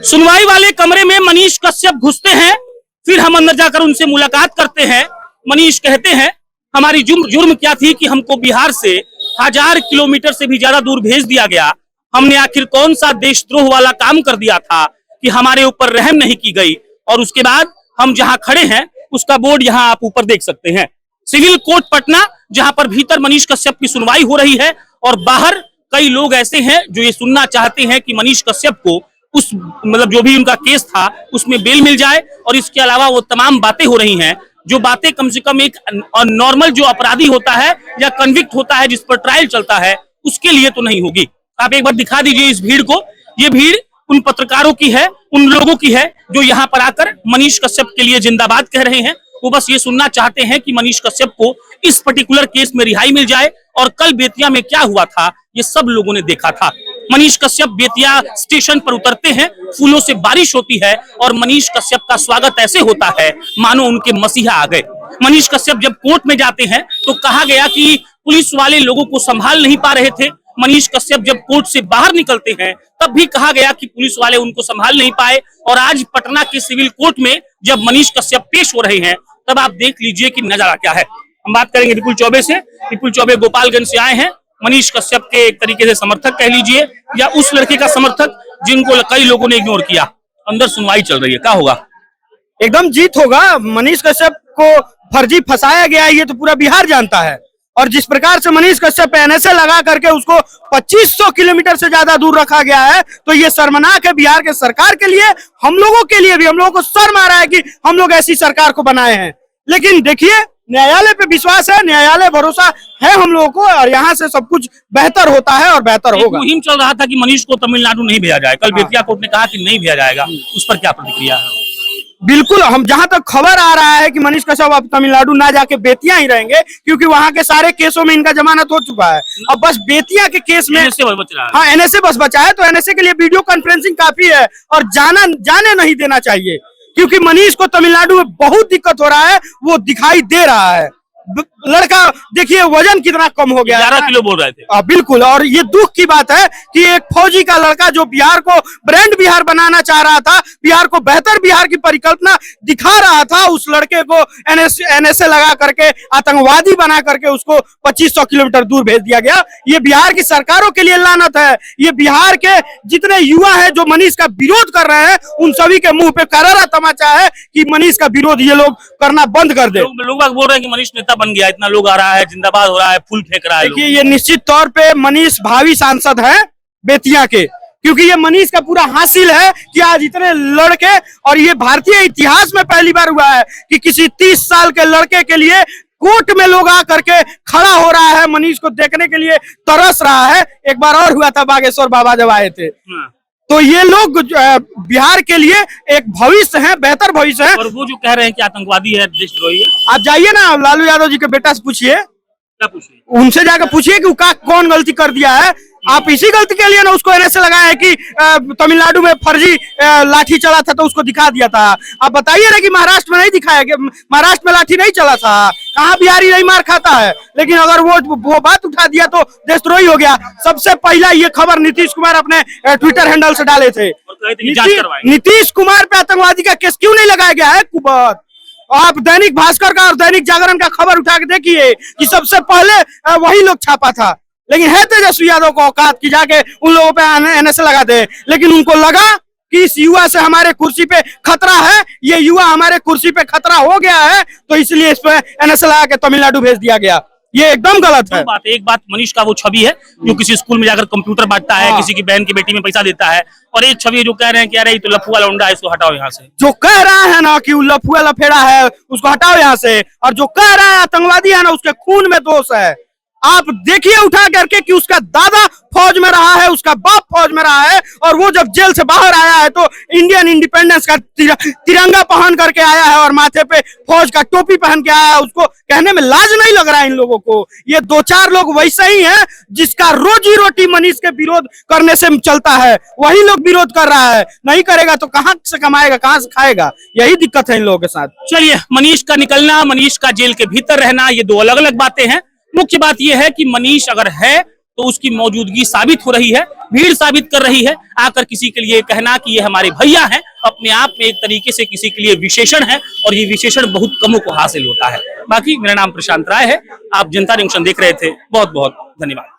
सुनवाई वाले कमरे में मनीष कश्यप घुसते हैं, फिर हम अंदर जाकर उनसे मुलाकात करते हैं। मनीष कहते हैं हमारी जुर्म क्या थी कि हमको बिहार से 1000 किलोमीटर से भी ज्यादा दूर भेज दिया गया। हमने आखिर कौन सा देशद्रोह वाला काम कर दिया था कि हमारे ऊपर रहम नहीं की गई। और उसके बाद हम जहां खड़े हैं उसका बोर्ड यहां आप ऊपर देख सकते हैं, सिविल कोर्ट पटना, जहां पर भीतर मनीष कश्यप की सुनवाई हो रही है और बाहर कई लोग ऐसे हैं जो ये सुनना चाहते हैं कि मनीष कश्यप को उस जो भी उनका केस था उसमें बेल मिल जाए। और इसके अलावा वो तमाम बातें हो रही हैं जो बातें कम से कम एक नॉर्मल जो अपराधी होता है या कन्विक्ट होता है जिस पर ट्रायल चलता है उसके लिए तो नहीं होगी। आप एक बार दिखा दीजिए इस भीड़ को। ये भीड़ उन पत्रकारों की है, उन लोगों की है जो यहाँ पर आकर मनीष कश्यप के लिए जिंदाबाद कह रहे हैं। वो बस ये सुनना चाहते हैं कि मनीष कश्यप को इस पर्टिकुलर केस में रिहाई मिल जाए। और कल बेतिया में क्या हुआ था ये सब लोगों ने देखा था। मनीष कश्यप बेतिया स्टेशन पर उतरते हैं, फूलों से बारिश होती है और मनीष कश्यप का स्वागत ऐसे होता है मानो उनके मसीहा आ गए। मनीष कश्यप जब कोर्ट में जाते हैं तो कहा गया कि पुलिस वाले लोगों को संभाल नहीं पा रहे थे। मनीष कश्यप जब कोर्ट से बाहर निकलते हैं तब भी कहा गया कि पुलिस वाले उनको संभाल नहीं पाए। और आज पटना के सिविल कोर्ट में जब मनीष कश्यप पेश हो रहे हैं तब आप देख लीजिए कि नजारा क्या है। हम बात करेंगे विपुल चौबे से। विपुल चौबे गोपालगंज से आए हैं, मनीष कश्यप के एक तरीके से समर्थक कह लीजिए या उस लड़के का समर्थक जिनको कई लोगों ने इग्नोर किया। अंदर सुनवाई चल रही है, क्या होगा? एकदम जीत होगा। मनीष कश्यप को फर्जी फंसाया गया है ये तो पूरा बिहार जानता है। और जिस प्रकार से मनीष कश्यप पे एनएसए लगा करके उसको 2500 किलोमीटर से ज्यादा दूर रखा गया है तो ये शर्मनाक है बिहार के सरकार के लिए, हम लोगों के लिए भी। हम लोगों को शर्म आ रहा है कि हम लोग ऐसी सरकार को बनाए हैं। लेकिन देखिए न्यायालय पे विश्वास है, न्यायालय भरोसा है हम लोगों को और यहाँ से सब कुछ बेहतर होता है और बेहतर होगा। मुहिम चल रहा था कि मनीष को तमिलनाडु नहीं भेजा जाए, कल बेतिया कोर्ट ने कहा कि नहीं भेजा जाएगा, उस पर क्या प्रतिक्रिया है? बिल्कुल, हम जहां तक खबर आ रहा है कि मनीष कश्यप अब तमिलनाडु ना जाके बेतिया ही रहेंगे क्योंकि वहां के सारे केसों में इनका जमानत हो चुका है। अब बस बेतिया के केस में बच रहा है। हाँ, एनएसए बस बचा है तो एनएसए के लिए वीडियो कॉन्फ्रेंसिंग काफी है और जाने नहीं देना चाहिए क्योंकि मनीष को तमिलनाडु में बहुत दिक्कत हो रहा है, वो दिखाई दे रहा है। लड़का देखिए वजन कितना कम हो गया, 11 किलो बोल रहे थे। बिल्कुल, और ये दुख की बात है कि एक फौजी का लड़का जो बिहार को ब्रांड बिहार बनाना चाह रहा था, बिहार को बेहतर बिहार की परिकल्पना दिखा रहा था, उस लड़के को एनएसए लगा करके आतंकवादी बना करके उसको 2500 किलोमीटर दूर भेज दिया गया। ये बिहार की सरकारों के लिए लानत है। ये बिहार के जितने युवा है जो मनीष का विरोध कर रहे हैं उन सभी के मुंह पे करारा तमाचा है कि मनीष का विरोध ये लोग करना बंद कर दे। लोग बोल रहे हैं कि मनीष नेता बन गया, इतना लोग आ रहा है, जिंदाबाद हो रहा है, फूल फेंक रहा है। देखिए ये निश्चित तौर पे मनीष भावी सांसद है बेतिया के, क्योंकि ये मनीष का पूरा हासिल है कि आज इतने लड़के, और ये भारतीय इतिहास में पहली बार हुआ है कि किसी 30 साल के लड़के के लिए कोर्ट में लोग आ करके खड़ा हो रहा है, मनीष को देखने के लिए तरस रहा है। एक बार और हुआ था बागेश्वर बाबा जब आए थे। तो ये लोग बिहार के लिए एक भविष्य है, बेहतर भविष्य है। और वो जो कह रहे हैं कि आतंकवादी है, देशद्रोही है, आप जाइए ना लालू यादव जी के बेटा से पूछिए, उनसे जाकर पूछिए कि कौन गलती कर दिया है। आप इसी गलती के लिए ना उसको एनएसए लगाया है कि तमिलनाडु में फर्जी लाठी चला था तो उसको दिखा दिया था। आप बताइए ना कि महाराष्ट्र में नहीं दिखाया गया, महाराष्ट्र में लाठी नहीं चला था, कहाँ बिहारी नहीं मार खाता है। लेकिन अगर वो बात उठा दिया तो देशद्रोही हो गया। सबसे पहला ये खबर नीतीश कुमार अपने ट्विटर हैंडल से डाले थे। नीतीश कुमार पे आतंकवादी का केस क्यों नहीं लगाया गया है? कुबत आप दैनिक भास्कर का और दैनिक जागरण का खबर उठा के देखिए कि सबसे पहले वही लोग छापा था। लेकिन है तेजस्वी यादव को औकात की जाके उन लोगों पे एनएसए लगा दे, लेकिन उनको लगा कि इस युवा से हमारे कुर्सी पे खतरा है, ये युवा हमारे कुर्सी पे खतरा हो गया है तो इसलिए इस पे एनएसए लगा के तमिलनाडु भेज दिया गया। ये एकदम गलत है। एक बात मनीष का वो छवि है जो किसी स्कूल में जाकर कंप्यूटर बांटता है, किसी की बहन की बेटी में पैसा देता है, और एक छवि जो कह रहे हैं कि अरे तो लफुआ लौंडा है, इसको हटाओ यहाँ से। जो कह रहा है ना कि लफुआ लफेड़ा है उसको हटाओ यहाँ से, और जो कह रहा है आतंकवादी है ना उसके खून में दोष है। आप देखिए उठा करके कि उसका दादा फौज में रहा है, उसका बाप फौज में रहा है, और वो जब जेल से बाहर आया है तो इंडियन इंडिपेंडेंस का तिरंगा पहन करके आया है और माथे पे फौज का टोपी पहन के आया है। उसको कहने में लाज नहीं लग रहा है इन लोगों को। ये 2-4 लोग वैसे ही हैं जिसका रोजी रोटी मनीष के विरोध करने से चलता है, वही लोग विरोध कर रहा है। नहीं करेगा तो कहां से कमाएगा, कहां से खाएगा? यही दिक्कत है इन लोगों के साथ। चलिए, मनीष का निकलना, मनीष का जेल के भीतर रहना, ये दो अलग अलग बातें हैं। मुख्य बात यह है कि मनीष अगर है तो तो उसकी मौजूदगी साबित हो रही है, भीड़ साबित कर रही है। आकर किसी के लिए कहना कि ये हमारे भैया हैं, अपने आप में एक तरीके से किसी के लिए विशेषण है, और ये विशेषण बहुत कमों को हासिल होता है। बाकी मेरा नाम प्रशांत राय है, आप जनता जंक्शन देख रहे थे, बहुत बहुत धन्यवाद।